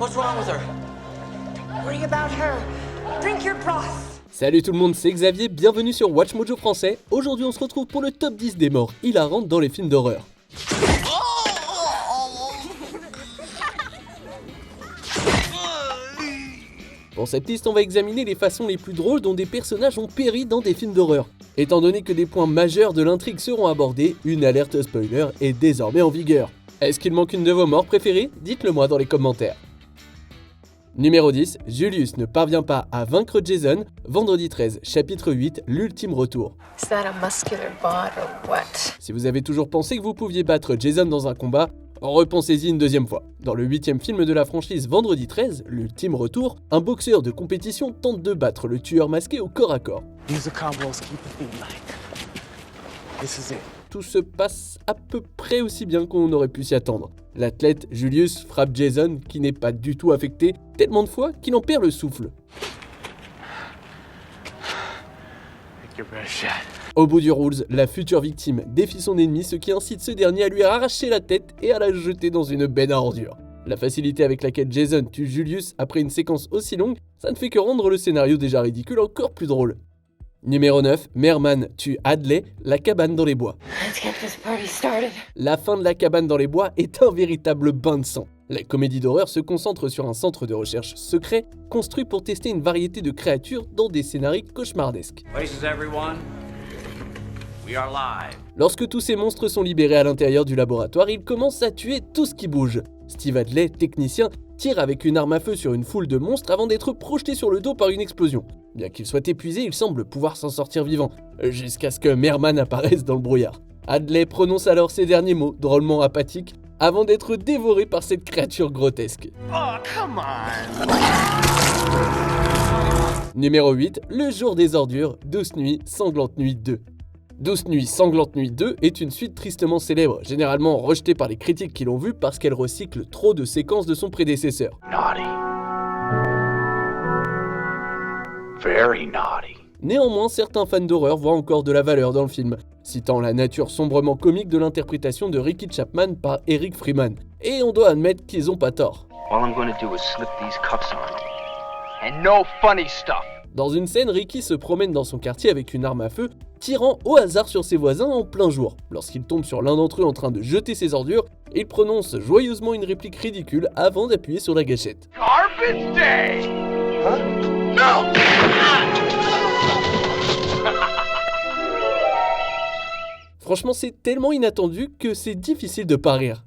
What's wrong with her? Worry about her. Drink your broth. Salut tout le monde, c'est Xavier, bienvenue sur Watch Mojo français. Aujourd'hui on se retrouve pour le top 10 des morts hilarantes dans les films d'horreur. Pour cette liste, on va examiner les façons les plus drôles dont des personnages ont péri dans des films d'horreur. Étant donné que des points majeurs de l'intrigue seront abordés, une alerte spoiler est désormais en vigueur. Est-ce qu'il manque une de vos morts préférées? Dites-le moi dans les commentaires. Numéro 10, Julius ne parvient pas à vaincre Jason, vendredi 13, chapitre 8, l'ultime retour. Is that a muscular bot or what? Si vous avez toujours pensé que vous pouviez battre Jason dans un combat, repensez-y une deuxième fois. Dans le 8e film de la franchise Vendredi 13, l'ultime retour, un boxeur de compétition tente de battre le tueur masqué au corps à corps. Tout se passe à peu près aussi bien qu'on aurait pu s'y attendre. L'athlète Julius frappe Jason, qui n'est pas du tout affecté, tellement de fois qu'il en perd le souffle. Au bout du rules, la future victime défie son ennemi, ce qui incite ce dernier à lui arracher la tête et à la jeter dans une benne à ordures. La facilité avec laquelle Jason tue Julius après une séquence aussi longue, ça ne fait que rendre le scénario déjà ridicule encore plus drôle. Numéro 9, Merman tue Hadley, la cabane dans les bois. Let's get this party started. La fin de la cabane dans les bois est un véritable bain de sang. La comédie d'horreur se concentre sur un centre de recherche secret construit pour tester une variété de créatures dans des scénarios cauchemardesques. Places everyone. We are live. Lorsque tous ces monstres sont libérés à l'intérieur du laboratoire, ils commencent à tuer tout ce qui bouge. Steve Hadley, technicien, tire avec une arme à feu sur une foule de monstres avant d'être projeté sur le dos par une explosion. Bien qu'il soit épuisé, il semble pouvoir s'en sortir vivant, jusqu'à ce que Merman apparaisse dans le brouillard. Hadley prononce alors ces derniers mots, drôlement apathiques, avant d'être dévoré par cette créature grotesque. Oh, come on. Numéro 8, Le jour des ordures, Douce nuit, sanglante nuit 2. Douce nuit, sanglante nuit 2 est une suite tristement célèbre, généralement rejetée par les critiques qui l'ont vue parce qu'elle recycle trop de séquences de son prédécesseur. Naughty. Very naughty. Néanmoins, certains fans d'horreur voient encore de la valeur dans le film, citant la nature sombrement comique de l'interprétation de Ricky Chapman par Eric Freeman. Et on doit admettre qu'ils ont pas tort. All I'm going to do is slip these cuffs on. And no funny stuff. Dans une scène, Ricky se promène dans son quartier avec une arme à feu, tirant au hasard sur ses voisins en plein jour. Lorsqu'il tombe sur l'un d'entre eux en train de jeter ses ordures, il prononce joyeusement une réplique ridicule avant d'appuyer sur la gâchette. Garbage day. Huh? No. Franchement, c'est tellement inattendu que c'est difficile de pas rire.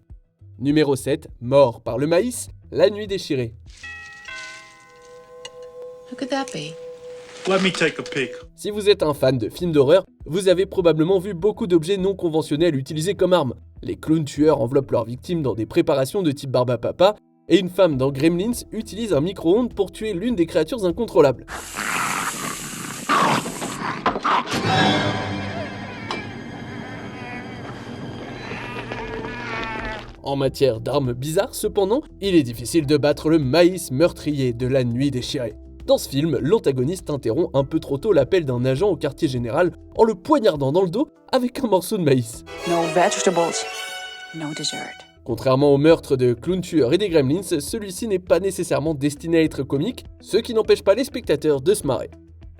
Numéro 7, Mort par le maïs, la nuit déchirée. Who could that be? Let me take a peek. Si vous êtes un fan de films d'horreur, vous avez probablement vu beaucoup d'objets non conventionnels utilisés comme armes. Les clowns tueurs enveloppent leurs victimes dans des préparations de type barbe à papa, et une femme dans Gremlins utilise un micro-ondes pour tuer l'une des créatures incontrôlables. En matière d'armes bizarres, cependant, il est difficile de battre le maïs meurtrier de la nuit déchirée. Dans ce film, l'antagoniste interrompt un peu trop tôt l'appel d'un agent au quartier général en le poignardant dans le dos avec un morceau de maïs. No vegetables, no dessert. Contrairement au meurtre de clown tueurs et des gremlins, celui-ci n'est pas nécessairement destiné à être comique, ce qui n'empêche pas les spectateurs de se marrer.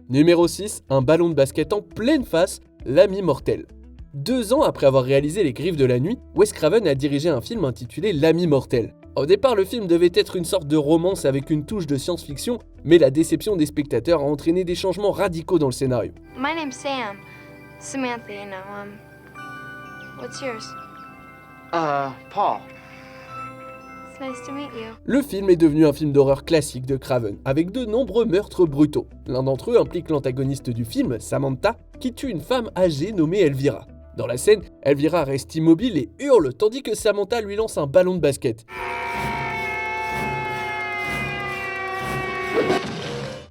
Numéro 6, un ballon de basket en pleine face, l'ami mortel. 2 ans après avoir réalisé Les Griffes de la Nuit, Wes Craven a dirigé un film intitulé L'ami mortel. Au départ, le film devait être une sorte de romance avec une touche de science-fiction, mais la déception des spectateurs a entraîné des changements radicaux dans le scénario. My name's Sam. Samantha, you know. What's yours? Paul. It's nice to meet you. Le film est devenu un film d'horreur classique de Craven, avec de nombreux meurtres brutaux. L'un d'entre eux implique l'antagoniste du film, Samantha, qui tue une femme âgée nommée Elvira. Dans la scène, Elvira reste immobile et hurle, tandis que Samantha lui lance un ballon de basket.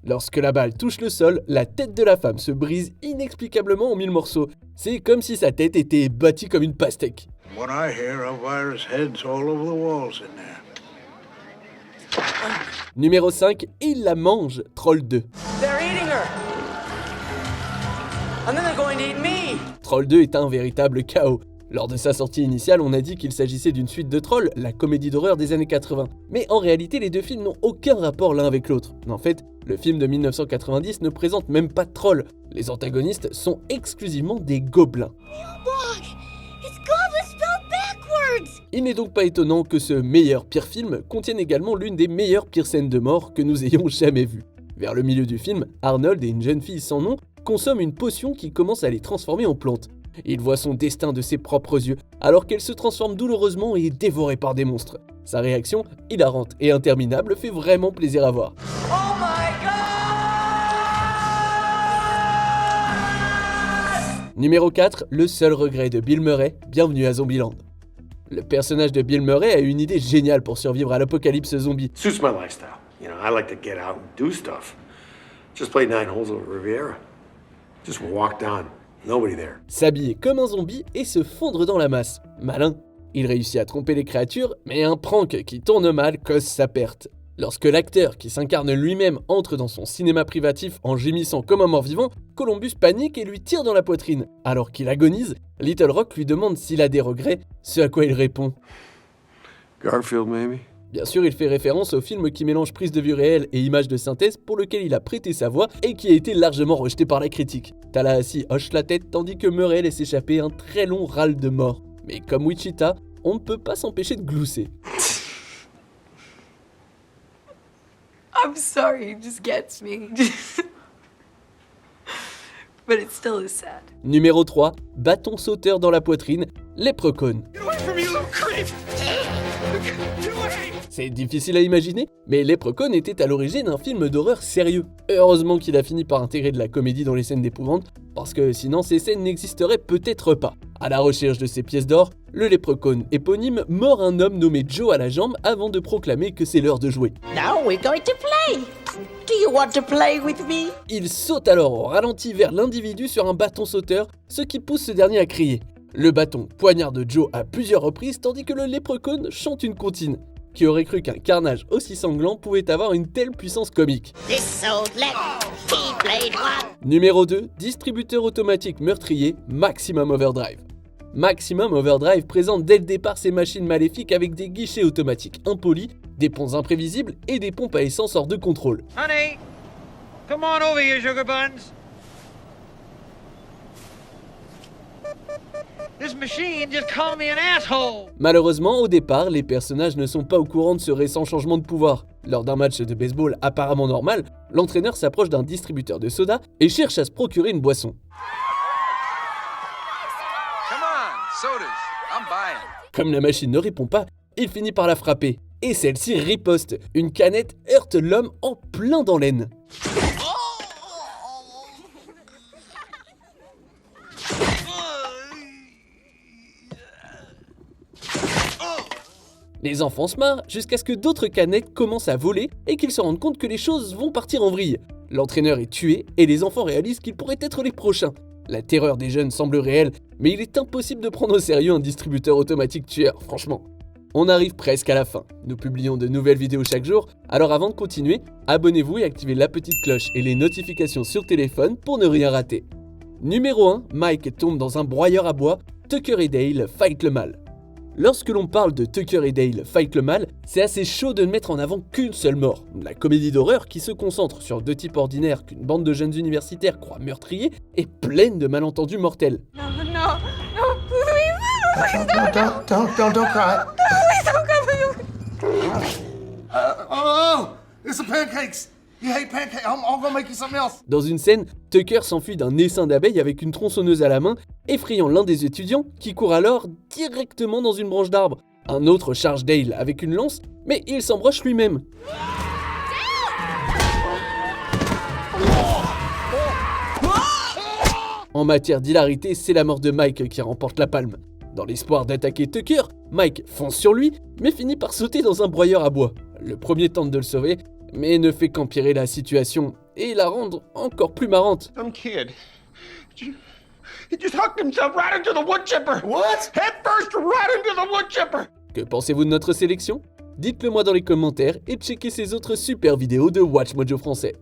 Lorsque la balle touche le sol, la tête de la femme se brise inexplicablement en 1000 morceaux. C'est comme si sa tête était bâtie comme une pastèque. What I hear are virus heads all over the walls in there. Numéro 5, il la mange, Troll 2. They're eating her. And then they're going to eat me. Troll 2 est un véritable chaos. Lors de sa sortie initiale, on a dit qu'il s'agissait d'une suite de Trolls, la comédie d'horreur des années 80. Mais en réalité, les deux films n'ont aucun rapport l'un avec l'autre. En fait, le film de 1990 ne présente même pas de trolls. Les antagonistes sont exclusivement des gobelins. Il n'est donc pas étonnant que ce meilleur pire film contienne également l'une des meilleures pires scènes de mort que nous ayons jamais vues. Vers le milieu du film, Arnold et une jeune fille sans nom consomment une potion qui commence à les transformer en plantes. Il voit son destin de ses propres yeux, alors qu'elle se transforme douloureusement et est dévorée par des monstres. Sa réaction, hilarante et interminable, fait vraiment plaisir à voir. Oh my God! Numéro 4, le seul regret de Bill Murray, bienvenue à Zombieland. Le personnage de Bill Murray a une idée géniale pour survivre à l'apocalypse zombie. Suits my lifestyle. You know, I like to get out and do stuff. Just play 9 holes at Riviera. Just walk down. Nobody there. S'habiller comme un zombie et se fondre dans la masse. Malin. Il réussit à tromper les créatures, mais un prank qui tourne mal cause sa perte. Lorsque l'acteur qui s'incarne lui-même entre dans son cinéma privatif en gémissant comme un mort-vivant, Columbus panique et lui tire dans la poitrine. Alors qu'il agonise, Little Rock lui demande s'il a des regrets, ce à quoi il répond Garfield, maybe? Bien sûr, il fait référence au film qui mélange prise de vue réelle et images de synthèse pour lequel il a prêté sa voix et qui a été largement rejeté par la critique. Tallahassee hoche la tête tandis que Murray laisse échapper un très long râle de mort. Mais comme Wichita, on ne peut pas s'empêcher de glousser. I'm sorry, it just gets me. But it still is sad. Numéro 3, bâton sauteur dans la poitrine, Leprechaun. C'est difficile à imaginer, mais Leprechaun était à l'origine un film d'horreur sérieux. Heureusement qu'il a fini par intégrer de la comédie dans les scènes d'épouvante, parce que sinon ces scènes n'existeraient peut-être pas. À la recherche de ses pièces d'or, le Leprechaun éponyme mord un homme nommé Joe à la jambe avant de proclamer que c'est l'heure de jouer. Now we're going to play. Do you want to play with me? Il saute alors au ralenti vers l'individu sur un bâton sauteur, ce qui pousse ce dernier à crier. Le bâton poignarde Joe à plusieurs reprises tandis que le Leprechaun chante une comptine. Qui aurait cru qu'un carnage aussi sanglant pouvait avoir une telle puissance comique. Numéro 2, distributeur automatique meurtrier, Maximum Overdrive. Maximum Overdrive présente dès le départ ses machines maléfiques avec des guichets automatiques impolis, des ponts imprévisibles et des pompes à essence hors de contrôle. Honey, come on over here, sugar buns. This machine just called me an asshole. Malheureusement, au départ, les personnages ne sont pas au courant de ce récent changement de pouvoir. Lors d'un match de baseball apparemment normal, l'entraîneur s'approche d'un distributeur de soda et cherche à se procurer une boisson. Come on, sodas. I'm buying. Comme la machine ne répond pas, il finit par la frapper. Et celle-ci riposte. Une canette heurte l'homme en plein dans l'aine. Les enfants se marrent jusqu'à ce que d'autres canettes commencent à voler et qu'ils se rendent compte que les choses vont partir en vrille. L'entraîneur est tué et les enfants réalisent qu'ils pourraient être les prochains. La terreur des jeunes semble réelle, mais il est impossible de prendre au sérieux un distributeur automatique tueur, franchement. On arrive presque à la fin. Nous publions de nouvelles vidéos chaque jour, alors avant de continuer, abonnez-vous et activez la petite cloche et les notifications sur téléphone pour ne rien rater. Numéro 1, Mike tombe dans un broyeur à bois, Tucker et Dale fight le mal. Lorsque l'on parle de Tucker et Dale fight le mal, c'est assez chaud de ne mettre en avant qu'une seule mort. La comédie d'horreur qui se concentre sur deux types ordinaires qu'une bande de jeunes universitaires croit meurtriers est pleine de malentendus mortels. No, don't cry. Oh, it's the pancakes. You hate pancakes. I'm gonna make you something else. Dans une scène, Tucker s'enfuit d'un essaim d'abeilles avec une tronçonneuse à la main, effrayant l'un des étudiants qui court alors directement dans une branche d'arbre. Un autre charge Dale avec une lance, mais il s'embroche lui-même. En matière d'hilarité, c'est la mort de Mike qui remporte la palme. Dans l'espoir d'attaquer Tucker, Mike fonce sur lui, mais finit par sauter dans un broyeur à bois. Le premier tente de le sauver, mais ne fait qu'empirer la situation et la rendre encore plus marrante. Some kid. He just hooked himself right into the wood chipper. What? Head first right into the wood chipper. Que pensez-vous de notre sélection ? Dites-le moi dans les commentaires et checkez ces autres super vidéos de Watch Mojo français.